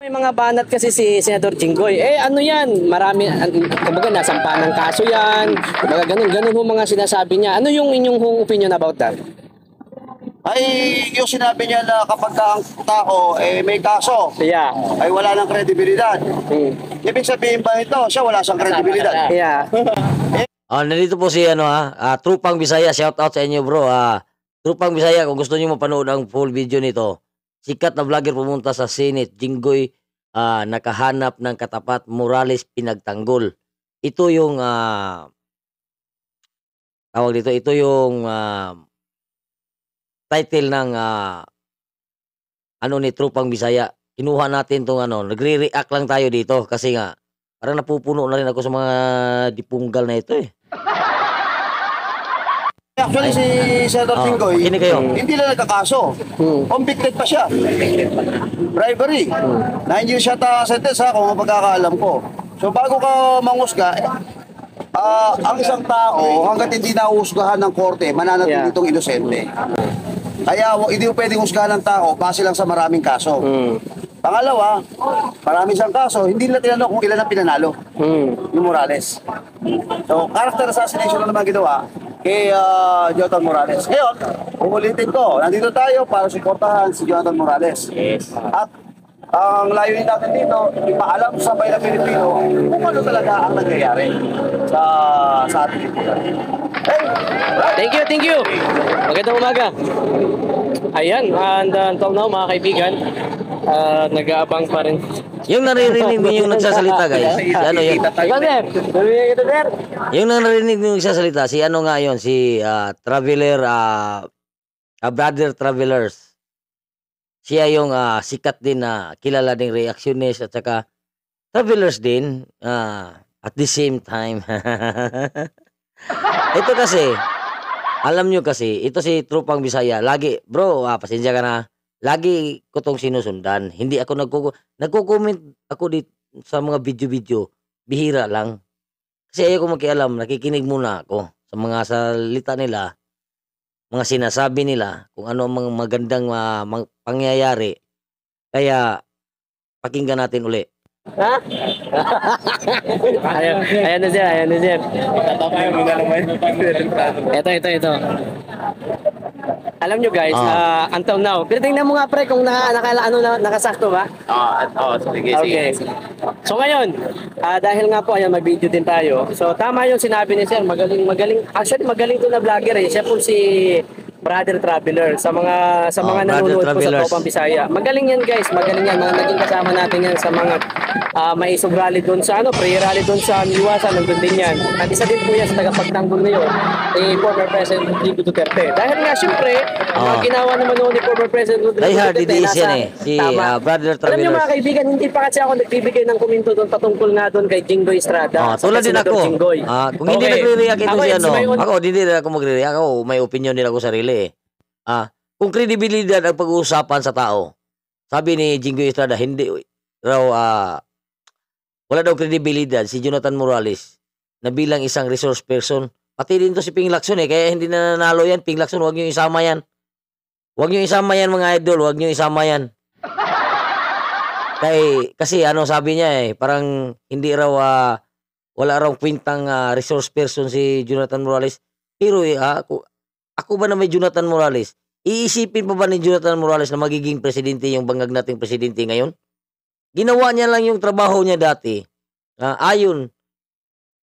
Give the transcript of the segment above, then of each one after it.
May mga banat kasi si Senator Jinggoy. Eh ano yan? Marami, kumbaga nasampa ng kaso yan. Kumbaga ganun ho mga sinasabi niya. Ano yung inyong opinion about that? Ay, yung sinabi niya na kapag ang tao may kaso, Yeah. ay wala ng kredibilidad. Ibig sabihin ba ito, siya wala siyang kredibilidad? Yeah. Nandito po si Trupang Bisaya. Shout out sa inyo, bro. Trupang Bisaya, kung gusto niyo mapanood ang full video nito, sikat na vlogger pumunta sa Senate, Jinggoy nakahanap ng katapat, Morales pinagtanggol. Ito yung tawag dito, ito yung title ng ni Trupang Bisaya. Kinuha natin tong nagre-react lang tayo dito kasi nga parang napupuno na rin ako sa mga dipunggal na ito eh. Actually, si Senator Jinggoy, hindi lang nagkakaso. Convicted pa siya. Bribery. 9 years siya sentence kung pagkakaalam ko. So bago ka mangusga, ang isang tao, hanggat hindi nausgahan ng korte, mananatili itong inosente. Kaya hindi mo pwedeng husgahan ng tao base lang sa maraming kaso. Pangalawa, marami siyang kaso, hindi nila tinanong kung ilan ang pinanalo ni Morales. So, character assassination na naman ginawa kay Jonathan Morales. Ngayon, uulitin ko, nandito tayo para suportahan si Jonathan Morales. Yes. At ang layunin natin dito, ipaalam sa bayan ng Pilipino kung ano talaga ang nangyayari sa ating lipunan. Thank you. Magandang umaga. Ayan, and until now mga kaibigan, nag-aabang pa rin. Yung naririnig niyo yung nagsasalita, guys. Si ano yun? Yung naririnig niyo yung nagsasalita, si ano nga yun? Si Traveler, Brother Travelers. Siya yung sikat din na kilala ding reactionist at saka Travelers din at the same time. Ito kasi, alam nyo kasi, ito si Trupang Bisaya. Lagi, bro, pasensya ka na. Lagi ko tong sinusundan. Hindi ako nagko-comment ako sa mga video-video. Bihira lang. Kasi ayaw ko makialam. Nakikinig muna ako sa mga salita nila, mga sinasabi nila, kung ano ang mga magandang pangyayari. Kaya, pakinggan natin uli. Ha? Ayan na sir. Ito. Alam nyo guys, until now, pero tingnan mo nga pre kung nakasakto ba? Sige. Okay. So ngayon, dahil nga po, ayan, mag-video din tayo. So tama yung sinabi ni sir, magaling. Actually, magaling to na vlogger eh. Siya po si Brother Traveler sa mga nanonood po sa Topang Bisaya. Magaling yan guys, magaling yan. Mga naging kasama natin yan sa mga maisog rally doon sa prayer rally doon sa Liwasan, nandun din yan. At isa din po yan sa tagapagtanggol ngayon ni former President Rodrigo Duterte. Dahil nga syempre, ginawa naman noon ni former President Rodrigo Duterte si Brother Travelers. Alam niyo mga kaibigan, hindi pa kasi ako nagbibigay ng komento doon patungkol nga doon kay Jinggoy Estrada. Tulad din ako. Kung hindi nagre-react ito si ako hindi rin ako magre-react. Ako may opinion din ako sarili eh. Kung kredibilidad ang pag-uusapan sa tao, sabi ni Jinggoy Estrada, hindi raw wala daw kredibilidad si Jonathan Morales na bilang isang resource person. Pati din to si Ping Lacson eh, kaya hindi na nanalo yan. Ping Lacson, huwag niyo isama yan. Huwag niyo isama yan mga idol, huwag niyo isama yan. Kasi sabi niya eh, parang hindi raw wala raw kwintang resource person si Jonathan Morales. Pero ako ba na may Jonathan Morales? Iisipin pa ba ni Jonathan Morales na magiging presidente yung bangag nating presidente ngayon? Ginawa niya lang yung trabaho niya dati ayon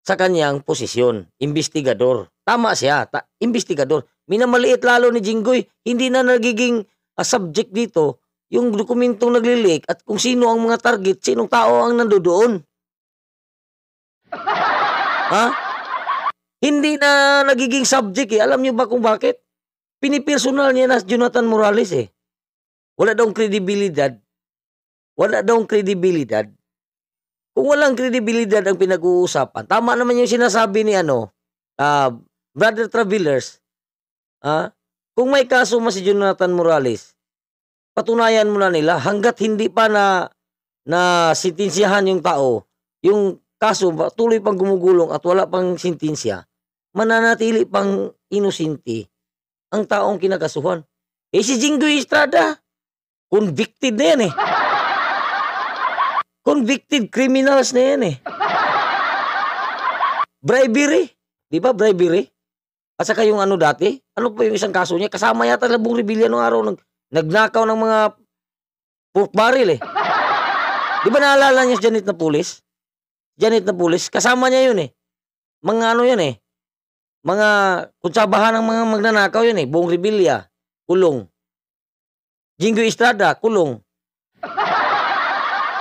sa kanyang posisyon, investigador. Tama siya, investigador. Minamaliit lalo ni Jinggoy, hindi na nagiging subject dito yung dokumentong naglilik at kung sino ang mga target, sinong tao ang nandoon. Hindi na nagiging subject eh. Alam niyo ba kung bakit? Pinipersonal niya na Jonathan Morales eh. Wala daw kredibilidad. Kung walang kredibilidad ang pinag-uusapan, tama naman yung sinasabi ni Brother Travelers. Kung may kaso si Jonathan Morales, patunayan mo na nila hanggat hindi pa na sintensyahan yung tao, yung kaso tuloy pang gumugulong at wala pang sintensya, mananatili pang inosente ang taong kinakasuhan. Si Jinggoy Estrada, convicted na yan eh. Convicted criminals na yan eh. Bribery. Di ba bribery? At saka yung ano dati, ano pa yung isang kaso niya? Kasama yata Labong Revilla nung araw, nagnakaw ng mga pork barrel eh. Di ba naalala niyo si Janet na pulis? Janet na pulis, kasama niya yun eh. Mga ano yan eh. Mga kutsabahan ng mga magnanakaw yun eh. Bong Revilla, kulong. Jingo Estrada, kulong.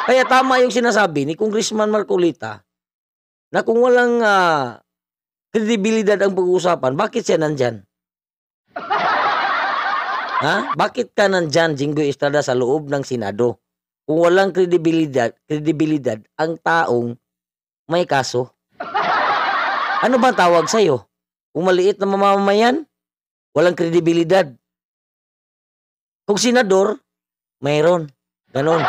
Kaya tama yung sinasabi ni Congressman Marcolita na kung walang kredibilidad ang pag-uusapan, bakit siya nandyan? Ha? Bakit ka nandyan, Jingo Estrada, sa loob ng Senado? Kung walang kredibilidad ang taong may kaso. Ano ba tawag sa'yo? Kung maliit na mamamayan, walang kredibilidad. Kung senador, mayroon. Ganon.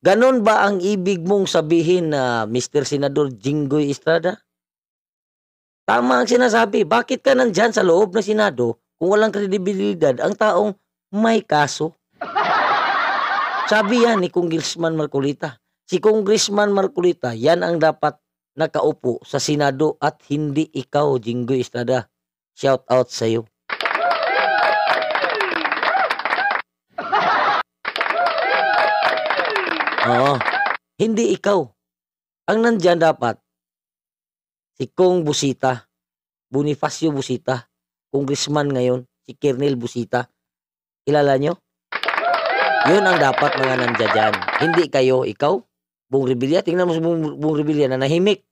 Ganon ba ang ibig mong sabihin na Mr. Senador Jinggoy Estrada? Tama ang sinasabi. Bakit ka nandyan sa loob ng Senado kung walang kredibilidad ang taong may kaso? Sabi yan ni Congressman Marcolita. Si Congressman Marcolita, yan ang dapat nakaupo sa Senado at hindi ikaw, Jinggoy Estrada. Shout out sa'yo. Oo. Hindi ikaw. Ang nandyan dapat, si Kong Busita, Bonifacio Busita, congressman ngayon, si Kernel Busita. Kilala nyo? Yun ang dapat mga nandyan dyan. Hindi kayo, ikaw, Bong Revilla. Tingnan mo si Bong Revilla na nahimik.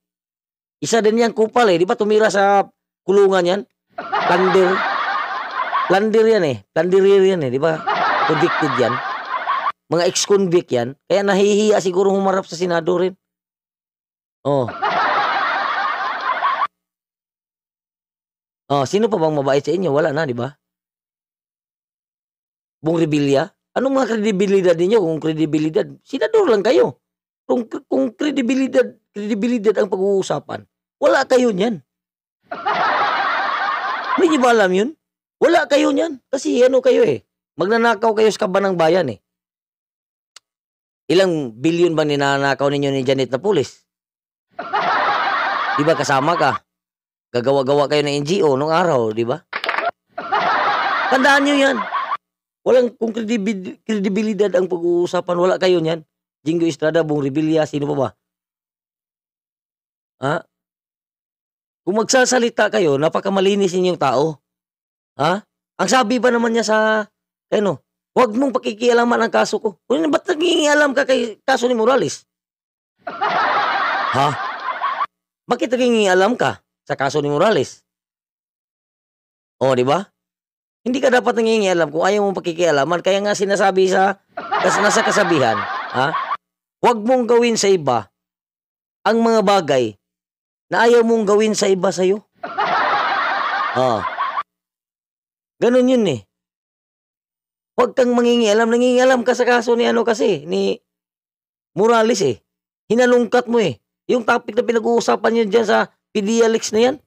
Isa din yan kupal eh. Di ba tumira sa kulungan yan? Plunder yan eh. Plunderer yan eh. Di ba? Convicted yan. Mga ex-convict yan. Kaya nahihiya siguro humarap sa Senado rin. Oh. Oh, sino pa bang mabait sa inyo? Wala na, di ba? Bong Revilla? Anong mga kredibilidad ninyo? Kung kredibilidad, senador lang kayo. Kung kredibilidad ang pag-uusapan, wala kayo niyan. Hindi niyo ba alam yun? Wala kayo niyan. Kasi ano kayo eh. Magnanakaw kayo sa kaban ng bayan eh. Ilang bilyon ba ninanakaw ninyo ni Janet na pulis? Di ba kasama ka? Gagawa-gawa kayo ng NGO nung araw, di ba? Tandaan nyo yan. Walang kung kredibilidad ang pag-uusapan, wala kayo niyan. Jingo Estrada, Bong Revilla, sino pa ba? Ha? Kung magsasalita kayo, napakamalinis ninyong tao. Ha? Ang sabi pa naman niya sa, ano, huwag mong pakikialaman ang kaso ko. Ba't nagingialam ka kay kaso ni Morales? Ha? Bakit nagingialam ka sa kaso ni Morales? O, di ba? Hindi ka dapat nangingialam kung ayaw mong pakikialaman. Kaya nga sinasabi nasa kasabihan, ha? Huwag mong gawin sa iba ang mga bagay na ayaw mong gawin sa iba sa'yo. Ganun yun eh. Huwag kang mangingialam. Nangingialam ka sa kaso ni ni Morales eh. Hinalungkat mo eh. Yung topic na pinag-uusapan nyo dyan sa PDLX na yan.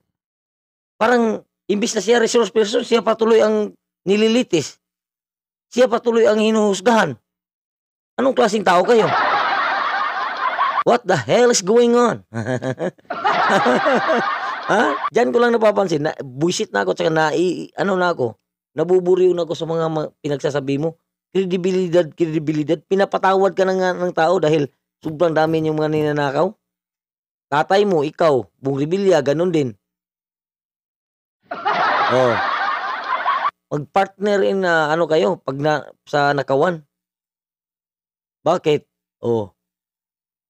Parang, imbis na siya resource person, siya patuloy ang nililitis. Siya patuloy ang hinuhusgahan. Anong klaseng tao kayo? What the hell is going on? Ha? Diyan ko lang napapansin. Buisit na ako, tsaka nabuburiw na ako sa mga pinagsasabi mo. Kredibilidad. Pinapatawad ka na ng tao dahil sobrang dami yung mga ninanakaw. Tatay mo, ikaw, Bong Revilla, ganun din. Oh. Mag-partner in kayo pag sa nakawan. Bakit? Oh.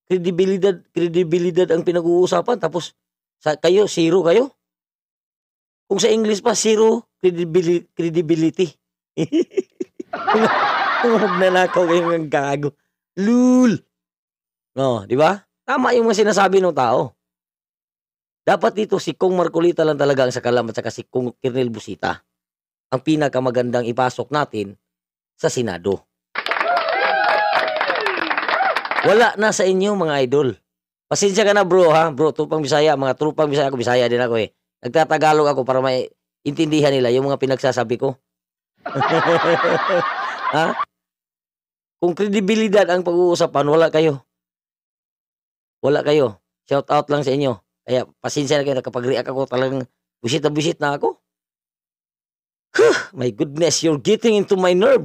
Kredibilidad ang pinag-uusapan tapos kayo zero kayo. Kung sa English pa zero credibility. Kung magnanakaw kayo ng gago. Lul. No, di ba? Tama yung mga sinasabi ng tao. Dapat dito si Kong Marcolita lang talaga ang sakalam at saka si Kong Kernel Busita ang pinakamagandang ipasok natin sa Senado. Wala na sa inyo mga idol. Pasensya ka na bro ha. Bro, trupang Bisaya. Mga trupang Bisaya ako. Bisaya din ako eh. Nagtatagalog ako para may intindihan nila yung mga pinagsasabi ko. Ha? Kung kredibilidad ang pag-uusapan, wala kayo. Wala kayo. Shout out lang sa inyo. Kaya pasensya na kayo, nakapag-react ako, talagang busit na ako. My goodness, you're getting into my nerve.